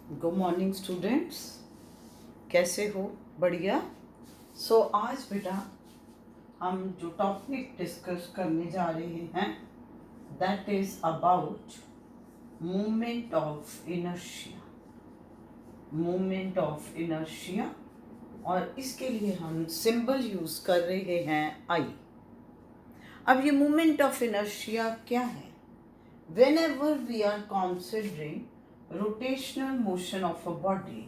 Good morning students, कैसे हो? बढ़िया। आज बेटा हम जो टॉपिक डिस्कस करने जा रहे हैं that is about movement of inertia. Movement of inertia, और इसके लिए हम सिंबल यूज कर रहे हैं आई। अब ये मूवमेंट ऑफ इनर्शिया क्या है? Whenever we are considering rotational motion of a body,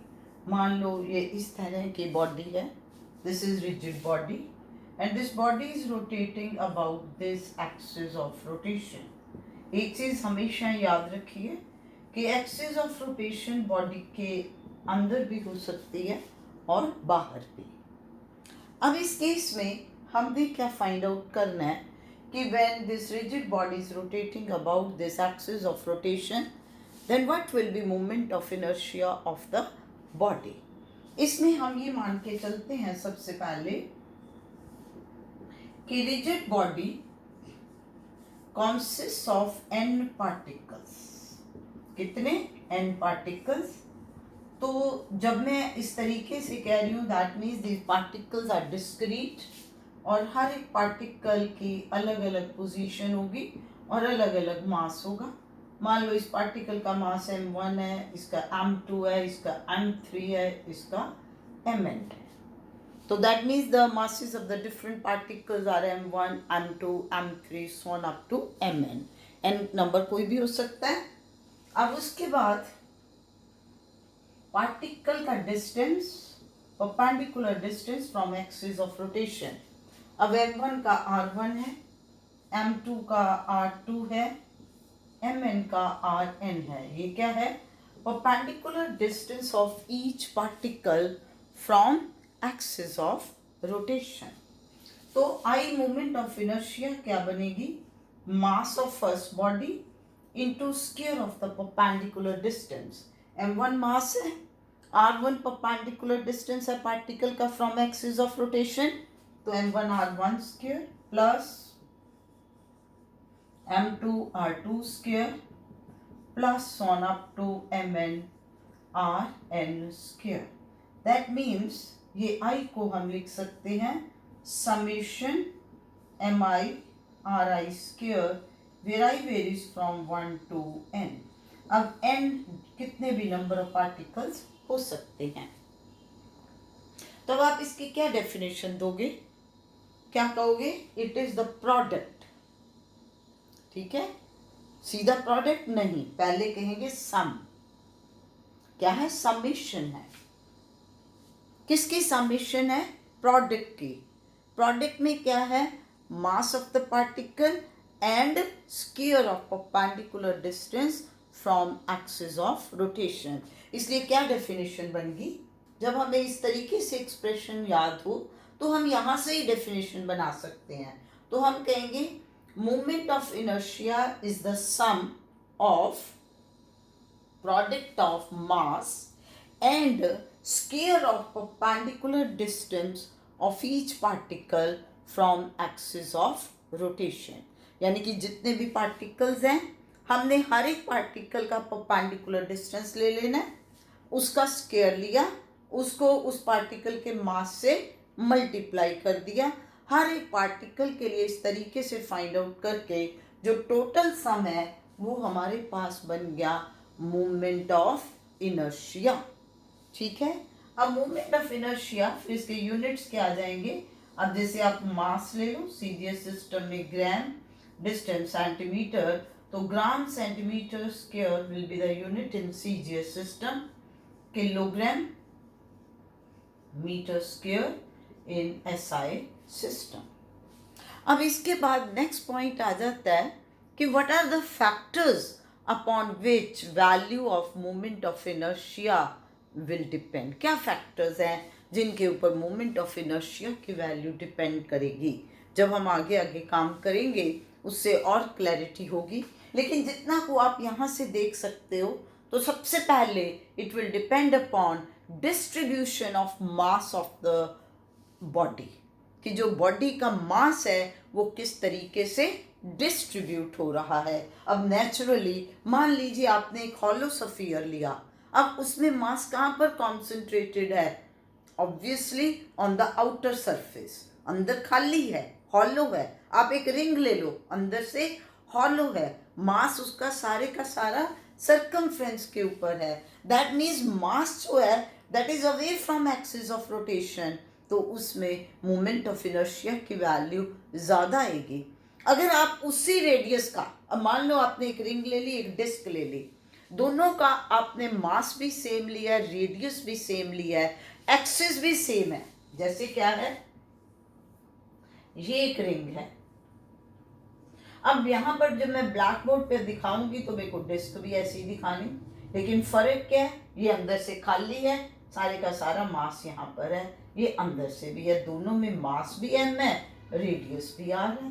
मान लो ये इस तरह की बॉडी है, this is rigid body and this body is rotating about this axis of rotation. एक चीज हमेशा याद रखिए कि एक्सिस ऑफ रोटेशन बॉडी के अंदर भी हो सकती है और बाहर भी। अब इस केस में हमने क्या फाइंड आउट करना है कि when this rigid body is rotating about this axis of rotation, then what will be moment of inertia of the body? इसमें हम ये मान के चलते हैं सबसे पहले कि rigid body consists of n particles. कितने? n particles. तो जब मैं इस तरीके से कह रही हूँ that means these particles are discrete और हर एक पार्टिकल की अलग अलग पोजीशन होगी और अलग अलग मास होगा। मान लो इस पार्टिकल का मास m1 है, इसका m2 है, इसका m3 है, इसका mn है। तो that means the masses of the different particles are m1, m2, m3 so on up to mn। n number कोई भी हो सकता है। अब उसके बाद पार्टिकल का distance, perpendicular distance from axis of rotation. अब m1 का r1 है, m2 का r2 है, mn का rn है। ये क्या है? Perpendicular distance of each particle from axis of rotation. तो आई मोमेंट ऑफ इनर्शिया क्या बनेगी? Mass of first body into square of the perpendicular distance. m1 mass है, r1 परपेंडिकुलर डिस्टेंस है पार्टिकल का फ्रॉम एक्सिस ऑफ रोटेशन, तो m1 r1 square plus m2 r2 square plus on up to mn rn square. That means ये i को हम लिख सकते हैं summation mi ri square where i varies from 1 to n। अब n कितने भी नंबर ऑफ पार्टिकल्स हो सकते हैं। तो अब आप इसकी क्या डेफिनेशन दोगे? क्या कहोगे? It is the product. ठीक है, सीधा प्रोडक्ट नहीं, पहले कहेंगे सम। क्या है? समेशन है। किसकी समेशन है? प्रोडक्ट की। प्रोडक्ट में क्या है? Mass of the particle and square of perpendicular distance from axis of rotation. इसलिए क्या डेफिनेशन बन गई? जब हमें इस तरीके से एक्सप्रेशन याद हो तो हम यहाँ से ही डेफिनेशन बना सकते हैं। तो हम कहेंगे moment of inertia is the sum of product of mass and square of perpendicular distance of each particle from axis of rotation. यानी कि जितने भी पार्टिकल्स हैं, हमने हर एक पार्टिकल का परपेंडिकुलर डिस्टेंस ले लेना है, उसका स्क्वायर लिया, उसको उस पार्टिकल के मास से मल्टीप्लाई कर दिया। हर एक पार्टिकल के लिए इस तरीके से फाइंड आउट करके जो टोटल सम है वो हमारे पास बन गया मूवमेंट ऑफ इनर्शिया। ठीक है, अब मूवमेंट ऑफ इनर्शिया फिर इसके यूनिट्स क्या आ जाएंगे? अब जैसे आप मास ले लो, सीजीएस सिस्टम में ग्राम, डिस्टेंस सेंटीमीटर, तो gram centimetre square will be the unit in CGS system, kilogram metre square in SI system. अब इसके बाद नेक्स्ट पॉइंट आ जाता है कि what are the factors upon which value of moment of inertia will depend. क्या फैक्टर्स हैं जिनके ऊपर मोमेंट ऑफ इनर्शिया की वैल्यू डिपेंड करेगी? जब हम आगे आगे काम करेंगे उससे और क्लैरिटी होगी, लेकिन जितना को आप यहाँ से देख सकते हो तो सबसे पहले it will depend upon distribution of mass of the body, कि जो बॉडी का मास है वो किस तरीके से डिस्ट्रीब्यूट हो रहा है। अब नेचुरली मान लीजिए आपने एक हॉलो स्फीयर लिया, अब उसमें मास कहाँ पर कॉन्सेंट्रेटेड है? Obviously on the outer surface, अंदर खाली है, हॉलो है। आप एक रिंग ले लो, अंदर से हॉलो है, मास उसका सारे का सारा सर्कमफ्रेंस के ऊपर है। दैट मीन्स मास जो है that is away from axis of rotation, तो उसमें मोमेंट ऑफ इनर्शिया की वैल्यू ज़्यादा आएगी। अगर आप उसी रेडियस का, अब मान लो आपने एक रिंग ले ली, एक डिस्क ले ली, दोनों का आपने मास भी सेम लिया है, रेडियस भी सेम लिया है, एक्सिस भी सेम है। जैसे क्या है, ये एक रिंग है। अब यहां पर जब मैं ब्लैक बोर्ड पे दिखाऊंगी तो मेरे को डिस्क भी ऐसी दिखानी, लेकिन फर्क क्या है, ये अंदर से खाली है, सारे का सारा मास यहाँ पर है, ये अंदर से भी है, दोनों में मास भी एम है, रेडियस भी आर है।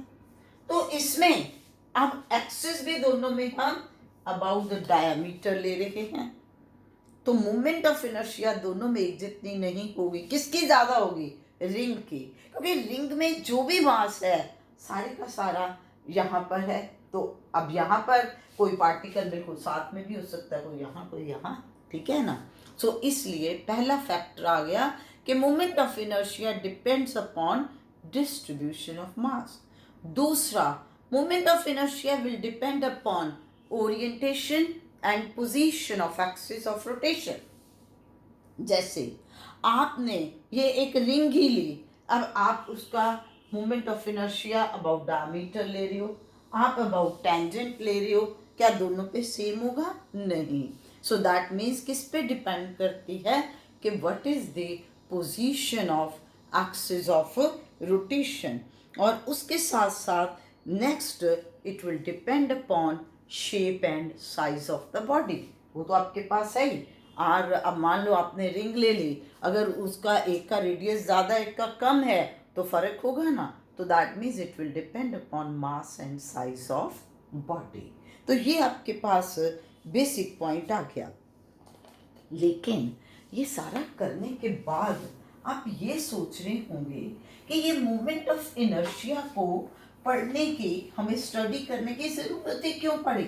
तो इसमें अब एक्सिस भी दोनों में हम अबाउट द डायमीटर ले रहे हैं, तो मोमेंट ऑफ इनर्शिया दोनों में एक जितनी नहीं होगी। किसकी ज्यादा होगी? रिंग की, क्योंकि रिंग में जो भी मास है सारे का सारा यहाँ पर है। तो अब यहाँ पर कोई पार्टिकल बिल्कुल साथ में भी हो सकता है, कोई यहाँ कोई यहाँ, ठीक है ना। सो इसलिए पहला फैक्टर आ गया कि moment of inertia depends upon distribution of mass. दूसरा, moment of inertia will depend upon orientation and position of axis of rotation. जैसे आपने ये एक रिंग ही ली, अब आप उसका moment of inertia about diameter ले रहे हो, आप अबाउट टेंजेंट ले रहे हो, क्या दोनों पे सेम होगा? नहीं। सो दैट मीन्स किस पे डिपेंड करती है कि what is the position of axis of rotation. और उसके साथ साथ next it will depend upon shape and size of the body. वो तो आपके पास है ही। और अब मान लो आपने रिंग ले ली, अगर उसका एक का रेडियस ज़्यादा एक का कम है तो फर्क होगा ना। तो that means it will depend upon mass and size of body. तो ये आपके पास बेसिक पॉइंट आ गया। लेकिन ये सारा करने के बाद आप ये सोच रहे होंगे कि ये मोमेंट ऑफ इनर्शिया को पढ़ने की, हमें स्टडी करने की जरूरत है क्यों पड़ी?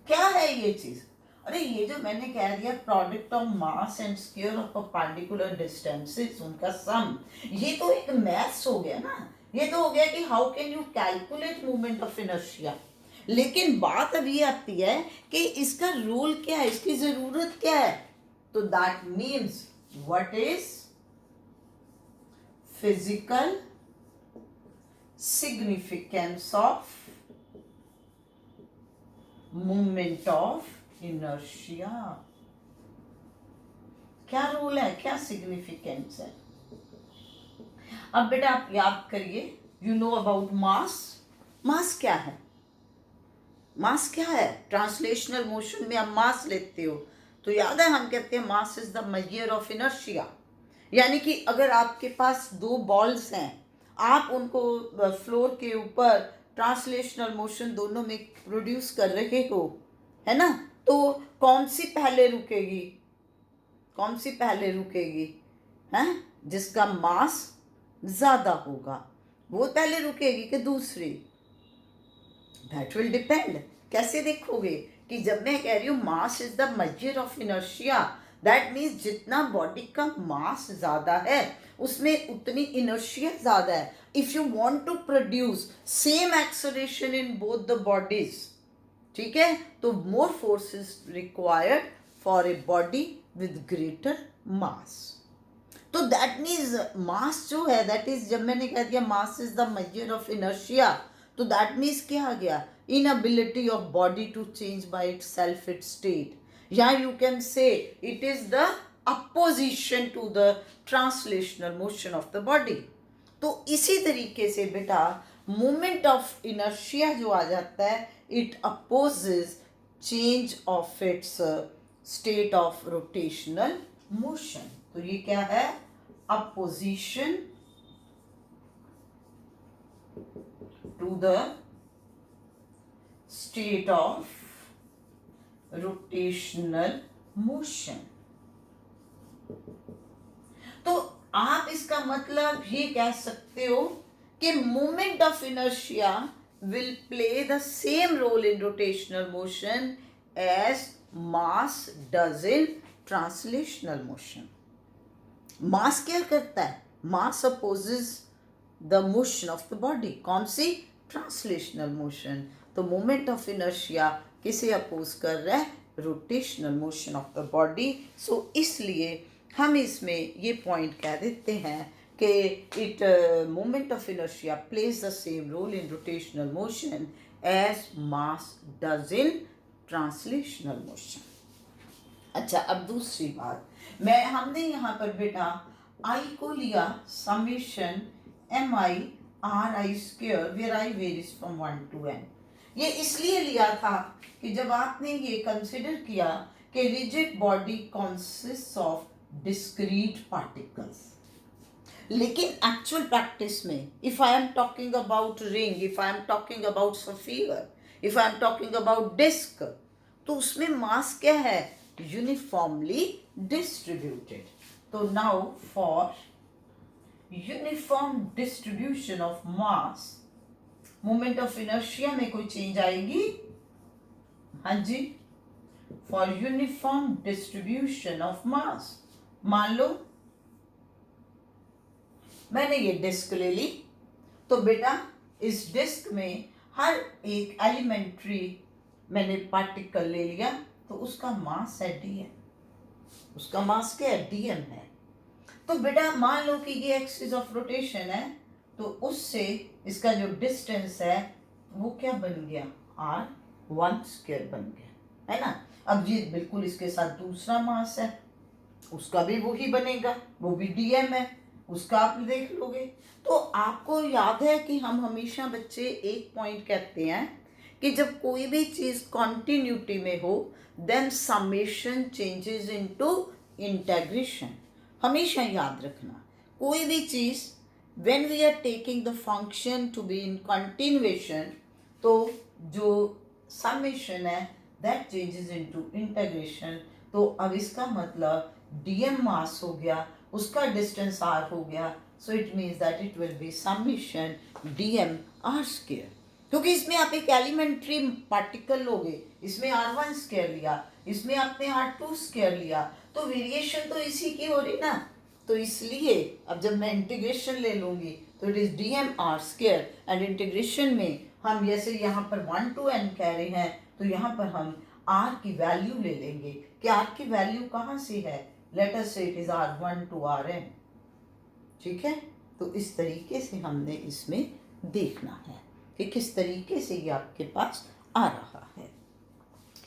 क्या है ये चीज? अरे ये जो मैंने कह दिया product of mass and square of a particular distances, उनका सम, ये तो एक मैथ्स हो गया ना। ये तो हो गया कि how can you calculate moment of inertia. लेकिन बात अब ये आती है कि इसका रोल क्या है, इसकी जरूरत क्या है। तो that means what is physical significance of movement of inertia। क्या रोल है, क्या सिग्निफिकेंस है? अब बेटा आप याद करिए, यू नो अबाउट मास। मास क्या है? मास क्या है? ट्रांसलेशनल मोशन में आप मास लेते हो तो याद है हम कहते हैं मास is the measure of inertia. यानी कि अगर आपके पास दो बॉल्स हैं, आप उनको फ्लोर के ऊपर ट्रांसलेशनल मोशन दोनों में प्रोड्यूस कर रहे हो, है ना, तो कौन सी पहले रुकेगी? कौन सी पहले रुकेगी? हैं? जिसका मास ज़्यादा होगा वो पहले रुकेगी कि दूसरी? That will depend. कैसे देखोगे कि जब मैं कह रही हूँ mass is the measure of inertia, that means जितना बॉडी का मास ज़्यादा है उसमें उतनी इनर्शिया ज़्यादा है। If you want to produce same acceleration in both the bodies, ठीक है, तो more force is required for a body with greater mass. तो दैट मीन्स मास जो है दैट इज, जब मैंने कह दिया mass is the measure of inertia, तो दैट मीन्स क्या आ गया? Inability of body to change by itself its state, या you can say it is the opposition to the translational motion of the body. तो इसी तरीके से बेटा मोमेंट ऑफ इनर्शिया जो आ जाता है, it opposes change of its state of rotational motion. तो ये क्या है? Opposition to the state of rotational motion. तो आप इसका मतलब ये कह सकते हो कि moment of inertia will play the same role in rotational motion as mass does in translational motion. Mass क्या करता है? Mass opposes the motion of the body. कौन सी? Translational motion. तो मोमेंट ऑफ इनर्शिया किसे अपोज कर रहा है? Rotational motion of the body. So इसलिए हम इसमें ये पॉइंट कह देते हैं कि it moment of inertia plays the same role in rotational motion as mass does in translational motion. अच्छा, अब दूसरी बात, हमने यहाँ पर बेटा आई को लिया summation M I R I square where I varies from 1 to n। ये इसलिए लिया था कि जब आपने ये कंसिडर किया कि rigid body consist of discrete particles, लेकिन एक्चुअल प्रैक्टिस में if I am talking about ring, if I am talking about sphere, if I am talking about disc, तो उसमें मास क्या है? Uniformly distributed. तो now for uniform distribution of mass, moment of inertia में कोई change आएगी? हाँ जी, for uniform distribution of mass, मान लो मैंने ये डिस्क ले ली, तो बेटा इस डिस्क में हर एक एलिमेंट्री मैंने पार्टिकल ले लिया, तो उसका मास है dm। उसका मास क्या है? dm है। तो बेटा मान लो कि ये एक्सिस ऑफ रोटेशन है, तो उससे इसका जो डिस्टेंस है वो क्या बन गया? r1² बन गया, है ना। अब ये बिल्कुल इसके साथ दूसरा मास है, उसका भी वही बनेगा, वो भी dm है, उसका आप देख लोगे। तो आपको याद है कि हम हमेशा बच्चे एक पॉइंट कहते हैं कि जब कोई भी चीज कॉन्टिन्यूटी में हो then summation changes into integration. हमेशा याद रखना, कोई भी चीज when we are taking the function to be in continuation, तो जो समेशन है दैट चेंजेस इनटू इंटीग्रेशन। तो अब इसका मतलब dm मास हो गया, उसका डिस्टेंस r हो गया, so it means that it will be summation dm r²। क्योंकि इसमें आप एक एलिमेंट्री पार्टिकल लोगे, इसमें r1² लिया, इसमें आपने r2² लिया, तो वेरिएशन तो इसी की हो रही ना। तो इसलिए अब जब मैं इंटीग्रेशन ले लूंगी तो it is dm r², and integration में हम जैसे यहाँ पर 1 to n कह रहे हैं, तो यहाँ पर हम r की वैल्यू ले लेंगे कि r की वैल्यू कहाँ से है? लेट अस से it is r1 to rn। ठीक है, तो इस तरीके से हमने इसमें देखना है कि किस तरीके से ये आपके पास आ रहा है।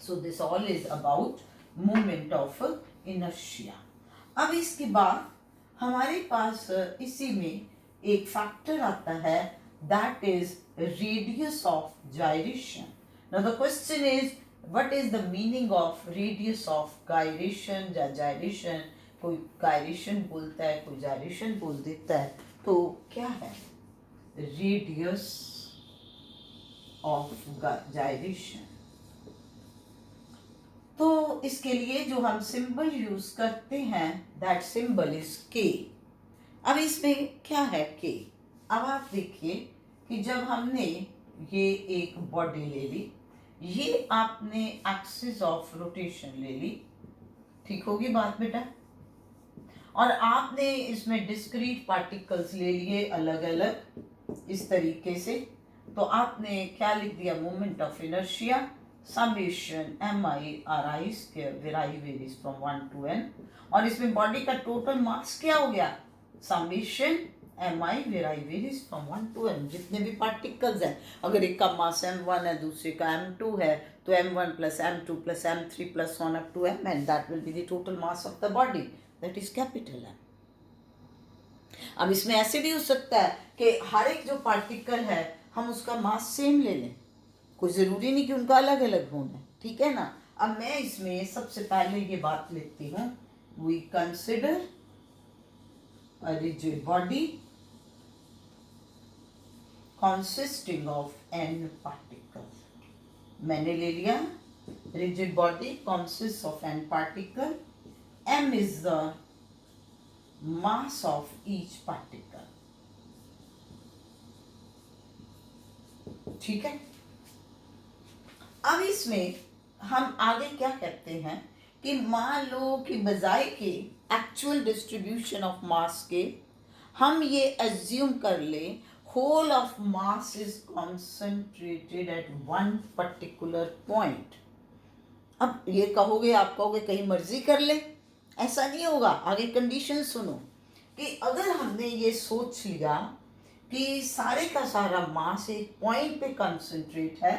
So this all is about moment of inertia. अब इसके बाद हमारे पास इसी में एक फैक्टर आता है, that is radius of gyration। Now the question is what is the meaning of radius of gyration या gyration? कोई gyration बोलता है, कोई gyration बोल देता है, तो क्या है रेडियस ऑफ gyration? तो इसके लिए जो हम सिंबल यूज करते हैं दैट सिंबल इज k। अब इसमें क्या है k? अब आप देखिए कि जब हमने ये एक बॉडी ले ली, ये आपने एक्सिस ऑफ रोटेशन ले ली, ठीक होगी बात बेटा, और आपने इसमें डिस्क्रीट पार्टिकल्स ले लिए अलग अलग इस तरीके से, तो आपने क्या लिख दिया? Moment of inertia summation mi/ri² where i varies from 1 to n, और इसमें बॉडी का टोटल मास क्या हो गया? Summation mi where i varies from 1 to n। जितने भी पार्टिकल्स हैं, अगर एक का मास m1 है, दूसरे का m2 है, तो m1 plus m2 plus m3 plus on up to mn, that will be the total mass of the body, that is capital M। अब इसमें ऐसे भी हो सकता है कि हर एक जो पार्टिकल है हम उसका मास सेम ले लें, कोई ज़रूरी नहीं कि उनका अलग अलग होना, ठीक है ना। अब मैं इसमें सबसे पहले ये बात लेती हूँ, we consider a rigid body consisting of n particles। मैंने ले लिया rigid body consists of n particle, m is the mass of each particle। ठीक है, अब इसमें हम आगे क्या कहते हैं कि मान लो कि बजाय के एक्चुअल डिस्ट्रीब्यूशन ऑफ मास के हम ये एज्यूम कर ले whole of mass is concentrated at one particular point. अब ये कहोगे, आप कहोगे कहीं मर्जी कर ले, ऐसा नहीं होगा। आगे कंडीशन सुनो कि अगर हमने ये सोच लिया कि सारे का सारा मास एक पॉइंट पे कंसंट्रेट है,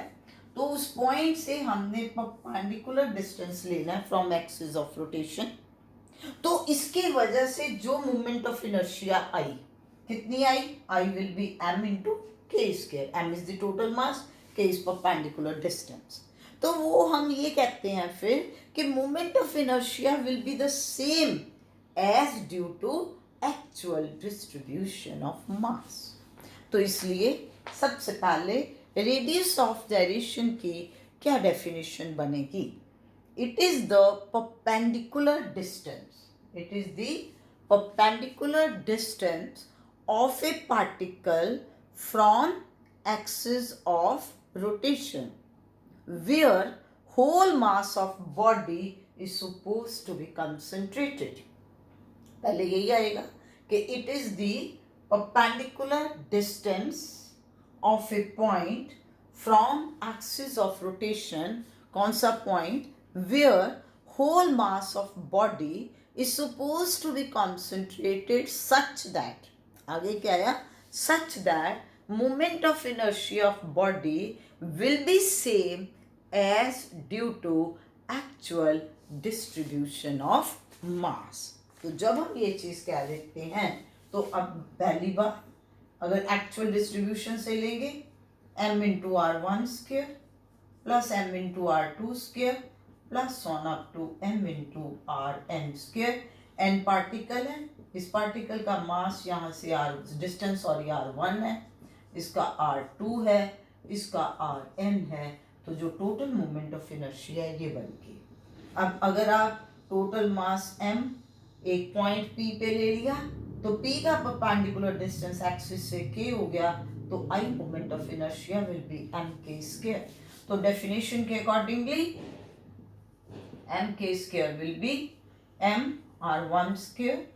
तो उस पॉइंट से हमने परपेंडिकुलर डिस्टेंस लेना है फ्रॉम एक्सिस ऑफ रोटेशन। तो इसके वजह से जो मोमेंट ऑफ इनर्शिया आई, कितनी आई? I will be m into k square. m is the total mass, k is perpendicular distance. तो वो हम ये कहते हैं फिर कि moment of inertia will be the same as due to actual distribution of mass. तो इसलिए सबसे पहले रेडियस ऑफ डायरेक्शन की क्या डेफिनेशन बनेगी? It is the perpendicular distance, it is the perpendicular distance of a particle from axis of rotation where whole mass of body is supposed to be concentrated. पहले यही आएगा कि it is the perpendicular distance of a point from axis of rotation, कौन सा point, where whole mass of body is supposed to be concentrated such that, आगे क्या आया, such that moment of inertia of body will be same as due to actual distribution of mass. तो जब हम ये चीज क्या देखते हैं, तो अब पहली बार अगर एक्चुअल डिस्ट्रीब्यूशन से लेंगे m into R one square plus m into R two square plus one up to m into R N square. n particle है, इस पार्टिकल का मास यहाँ से r डिस्टेंस और r1 है, इसका r2 है, इसका rn है। तो जो टोटल मोमेंट ऑफ इनर्शिया है ये बन गई। अब अगर आप टोटल मास m एक पॉइंट p पे ले लिया, तो p का परपेंडिकुलर डिस्टेंस एक्सिस से k हो गया, तो I moment of inertia will be mk square. तो डेफिनेशन के accordingly mk square will be m r1 square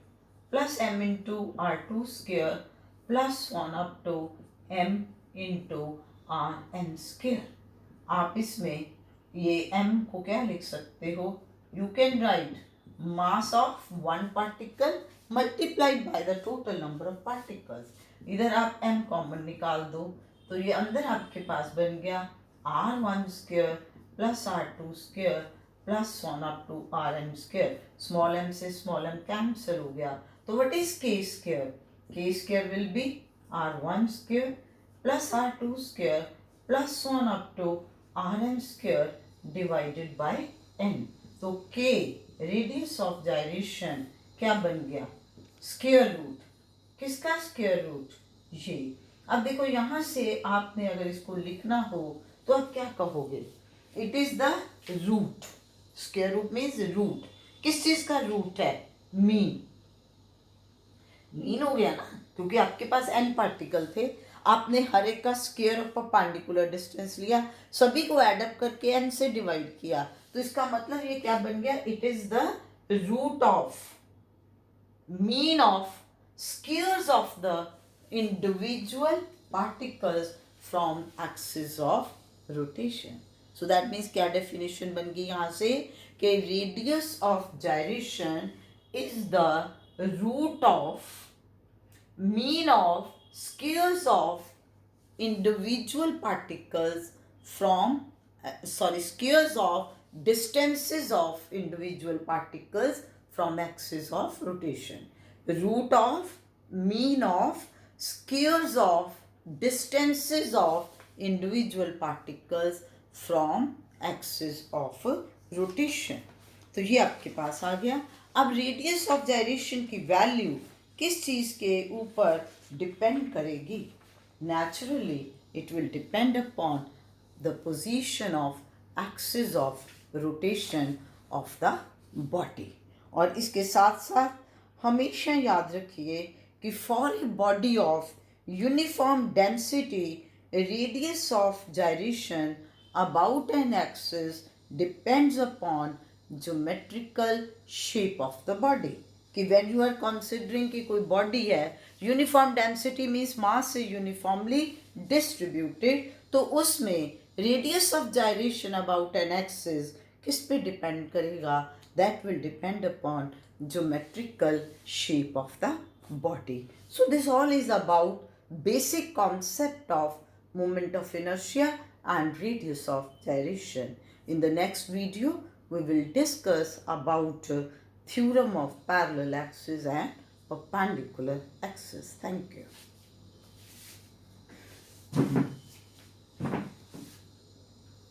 plus m into r2 square plus one up to m into rn square. आप इसमें ये m को क्या लिख सकते हो, you can write mass of one particle multiplied by the total number of particles. इधर आप m कॉमन निकाल दो, तो ये अंदर आपके पास बन गया r1 square plus r2 square plus one up to rn square. Small m से स्मॉल m कैंसिल हो गया, तो what is k square? K square will be r1 square plus r2 square plus 1 up to rn square divided by n। तो k radius of gyration क्या बन गया, square root, किसका square root, ये। अब देखो यहाँ से आपने अगर इसको लिखना हो तो आप क्या कहोगे, it is the root. Square root means root, किस चीज का रूट है, मीन। मीन हो गया ना, क्योंकि आपके पास n पार्टिकल थे, आपने हर एक का स्क्वायर ऑफ परपेंडिकुलर डिस्टेंस लिया, सभी को ऐड अप करके n से डिवाइड किया, तो इसका मतलब ये क्या बन गया, it is the root of mean of squares of the individual particles from axis of rotation. So that means क्या डेफिनेशन बन गई यहाँ से कि radius of gyration is the root of mean of squares of individual particles from squares of distances of individual particles from axis of rotation। root of mean of squares of distances of individual particles from axis of rotation। तो ये आपके पास आ गया। अब radius of gyration की value किस चीज के ऊपर डिपेंड करेगी, naturally it will depend upon the position of axis of rotation of the body. और इसके साथ साथ हमेशा याद रखिए कि for a body of uniform density radius of gyration about an axis depends upon geometrical shape of the body. कि when you are considering कि कोई body है, uniform density means mass is uniformly distributed, तो उसमें radius of gyration about an axis किस पे depend करेगा? That will depend upon geometrical shape of the body. So this all is about basic concept of moment of inertia and radius of gyration. In the next video, we will discuss about theorem of parallel axis and perpendicular axis. Thank you.